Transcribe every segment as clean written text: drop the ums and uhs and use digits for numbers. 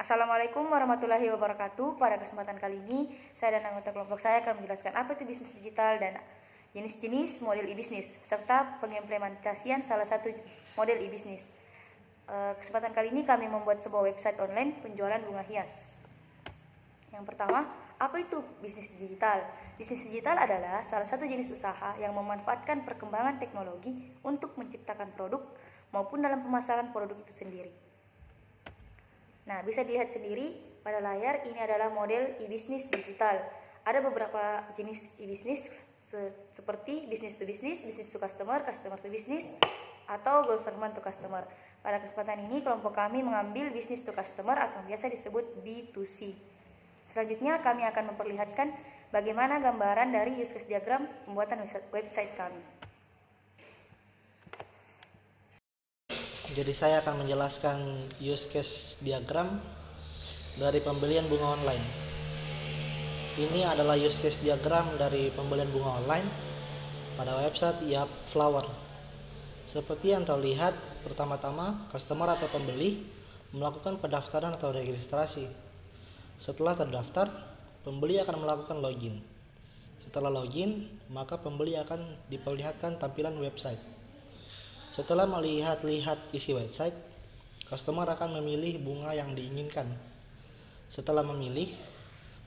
Assalamualaikum warahmatullahi wabarakatuh. Pada kesempatan kali ini, saya dan anggota kelompok saya akan menjelaskan apa itu bisnis digital dan jenis-jenis model e-bisnis, serta pengimplementasian salah satu model e-bisnis. Kesempatan kali ini kami membuat sebuah website online penjualan bunga hias. Yang pertama, apa itu bisnis digital? Bisnis digital adalah salah satu jenis usaha yang memanfaatkan perkembangan teknologi untuk menciptakan produk maupun dalam pemasaran produk itu sendiri. Nah, bisa dilihat sendiri pada layar, ini adalah model e-bisnis digital. Ada beberapa jenis e-bisnis seperti business to business, business to customer, customer to business, atau government to customer. Pada kesempatan ini, kelompok kami mengambil business to customer atau biasa disebut B2C. Selanjutnya, kami akan memperlihatkan bagaimana gambaran dari use case diagram pembuatan website kami. Jadi saya akan menjelaskan use case diagram dari pembelian bunga online. Ini adalah use case diagram dari pembelian bunga online pada website YapFlower. Seperti yang terlihat, pertama-tama customer atau pembeli melakukan pendaftaran atau registrasi. Setelah terdaftar, pembeli akan melakukan login. Setelah login, maka pembeli akan diperlihatkan tampilan website. Setelah melihat-lihat isi website, customer akan memilih bunga yang diinginkan. Setelah memilih,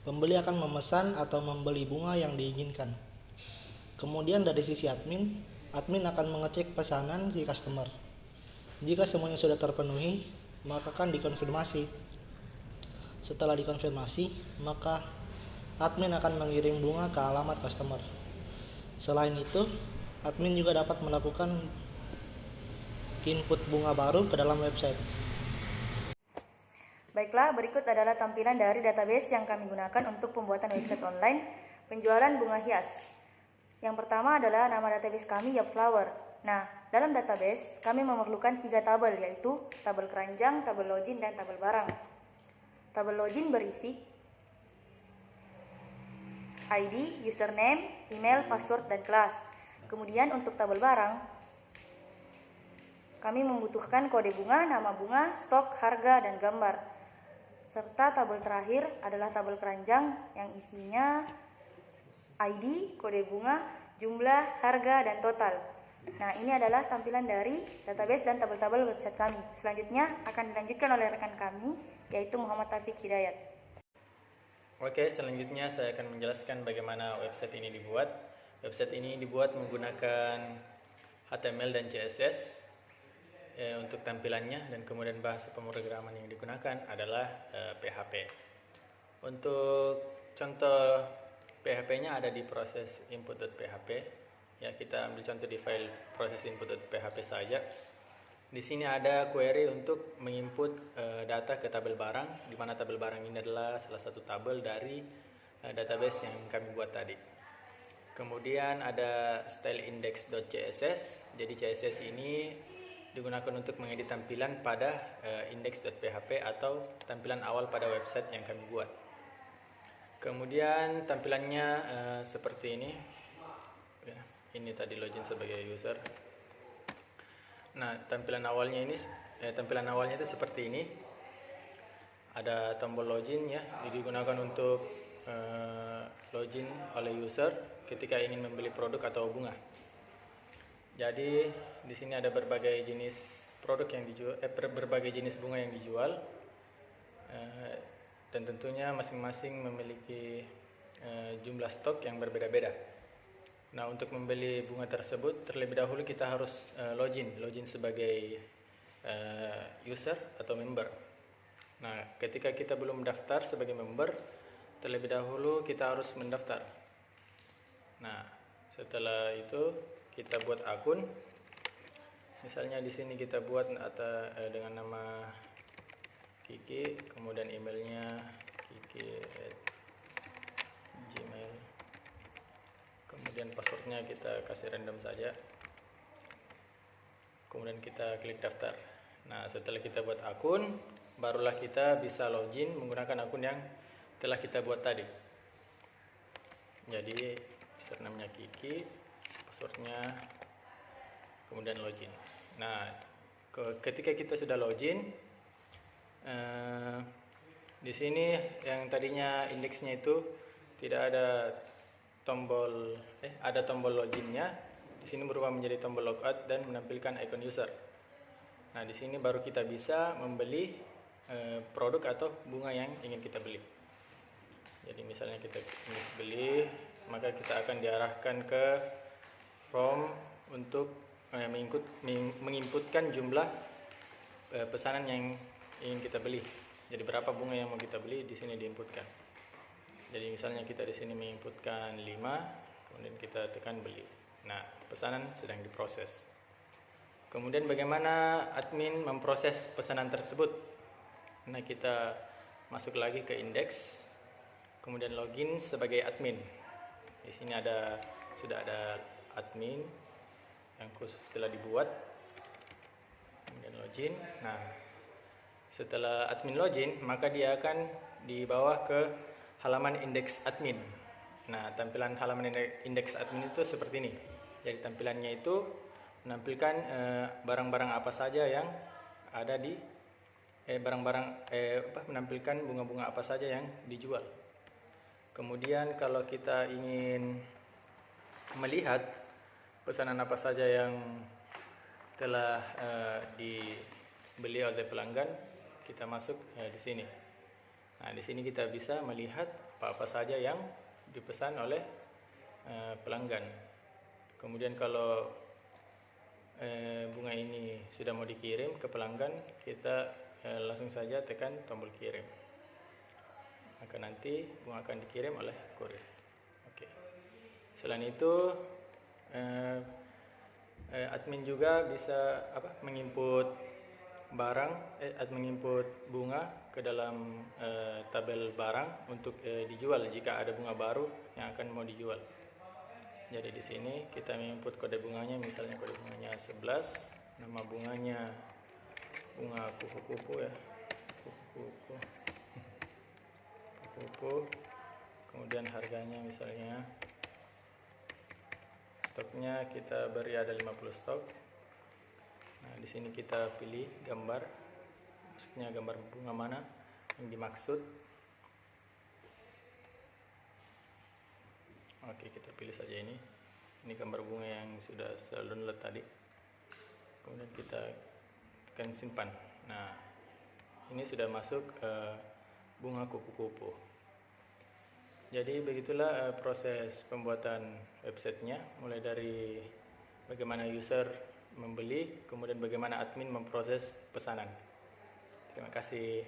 pembeli akan memesan atau membeli bunga yang diinginkan. Kemudian dari sisi admin akan mengecek pesanan si customer. Jika semuanya sudah terpenuhi, maka akan dikonfirmasi. Setelah dikonfirmasi, maka admin akan mengirim bunga ke alamat customer. Selain itu, admin juga dapat melakukan input bunga baru ke dalam website. Baiklah, berikut adalah tampilan dari database yang kami gunakan untuk pembuatan website online penjualan bunga hias. Yang pertama adalah nama database kami, YapFlower. Nah, dalam database kami memerlukan 3 tabel, yaitu tabel keranjang, tabel login, dan tabel barang. Tabel login berisi ID, username, email, password, dan kelas. Kemudian untuk tabel barang, kami membutuhkan kode bunga, nama bunga, stok, harga, dan gambar. Serta tabel terakhir adalah tabel keranjang yang isinya ID, kode bunga, jumlah, harga, dan total. Nah, ini adalah tampilan dari database dan tabel-tabel website kami. Selanjutnya akan dilanjutkan oleh rekan kami, yaitu Muhammad Taufik Hidayat. Oke, selanjutnya saya akan menjelaskan bagaimana website ini dibuat. Website ini dibuat menggunakan HTML dan CSS untuk tampilannya, dan kemudian bahasa pemrograman yang digunakan adalah PHP. Untuk contoh PHP-nya ada di proses input.php. Ya, kita ambil contoh di file proses input.php saja. Di sini ada query untuk menginput data ke tabel barang, di mana tabel barang ini adalah salah satu tabel dari database yang kami buat tadi. Kemudian ada styleIndex.css. Jadi CSS ini digunakan untuk mengedit tampilan pada index.php atau tampilan awal pada website yang kami buat. Kemudian tampilannya seperti ini. Ya, ini tadi login sebagai user. Nah, tampilan awalnya itu seperti ini. Ada tombol login ya, digunakan untuk login oleh user ketika ingin membeli produk atau bunga. Jadi di sini ada berbagai jenis produk yang dijual, berbagai jenis bunga yang dijual, dan tentunya masing-masing memiliki jumlah stok yang berbeda-beda. Nah, untuk membeli bunga tersebut terlebih dahulu kita harus login sebagai user atau member. Nah, ketika kita belum mendaftar sebagai member, terlebih dahulu kita harus mendaftar. Nah, setelah itu kita buat akun. Misalnya di sini kita buat dengan nama Kiki, kemudian emailnya kiki@gmail. Kemudian passwordnya kita kasih random saja. Kemudian kita klik daftar. Nah, setelah kita buat akun, barulah kita bisa login menggunakan akun yang telah kita buat tadi. Jadi username-nya Kiki, passwordnya, kemudian login. Nah, ketika kita sudah login, Di sini yang tadinya indeksnya itu tidak ada tombol ada tombol loginnya, di sini berubah menjadi tombol logout dan menampilkan icon user. Nah, di sini baru kita bisa membeli produk atau bunga yang ingin kita beli. Jadi misalnya kita ingin beli, maka kita akan diarahkan ke form untuk menginputkan jumlah pesanan yang ingin kita beli. Jadi berapa bunga yang mau kita beli di sini diinputkan. Jadi misalnya kita di sini menginputkan 5, kemudian kita tekan beli. Nah, pesanan sedang diproses. Kemudian bagaimana admin memproses pesanan tersebut? Nah, kita masuk lagi ke indeks, kemudian login sebagai admin. Di sini sudah ada admin yang khusus telah dibuat. Kemudian login. Nah, setelah admin login, maka dia akan dibawa ke halaman indeks admin. Nah, tampilan halaman indeks admin itu seperti ini. Jadi tampilannya itu menampilkan barang-barang apa saja yang ada di menampilkan bunga-bunga apa saja yang dijual. Kemudian kalau kita ingin melihat pesanan apa saja yang telah dibeli oleh pelanggan, kita masuk di sini. Nah, di sini kita bisa melihat apa-apa saja yang dipesan oleh pelanggan. Kemudian kalau bunga ini sudah mau dikirim ke pelanggan, kita langsung saja tekan tombol kirim. Maka nanti bunga akan dikirim oleh kurir. Oke. Selain itu, admin juga bisa menginput menginput bunga ke dalam tabel barang untuk dijual jika ada bunga baru yang akan mau dijual. Jadi di sini kita menginput kode bunganya, misalnya kode bunganya 11, nama bunganya bunga kupu-kupu ya, kupu-kupu. Kemudian harganya misalnya, stoknya kita beri ada 50 stok. Nah, di sini kita pilih gambar, maksudnya gambar bunga mana yang dimaksud. Oke, kita pilih saja ini. Ini gambar bunga yang sudah saya download tadi. Kemudian kita tekan simpan. Nah, ini sudah masuk bunga kupu-kupu. Jadi begitulah proses pembuatan websitenya, mulai dari bagaimana user membeli, kemudian bagaimana admin memproses pesanan. Terima kasih.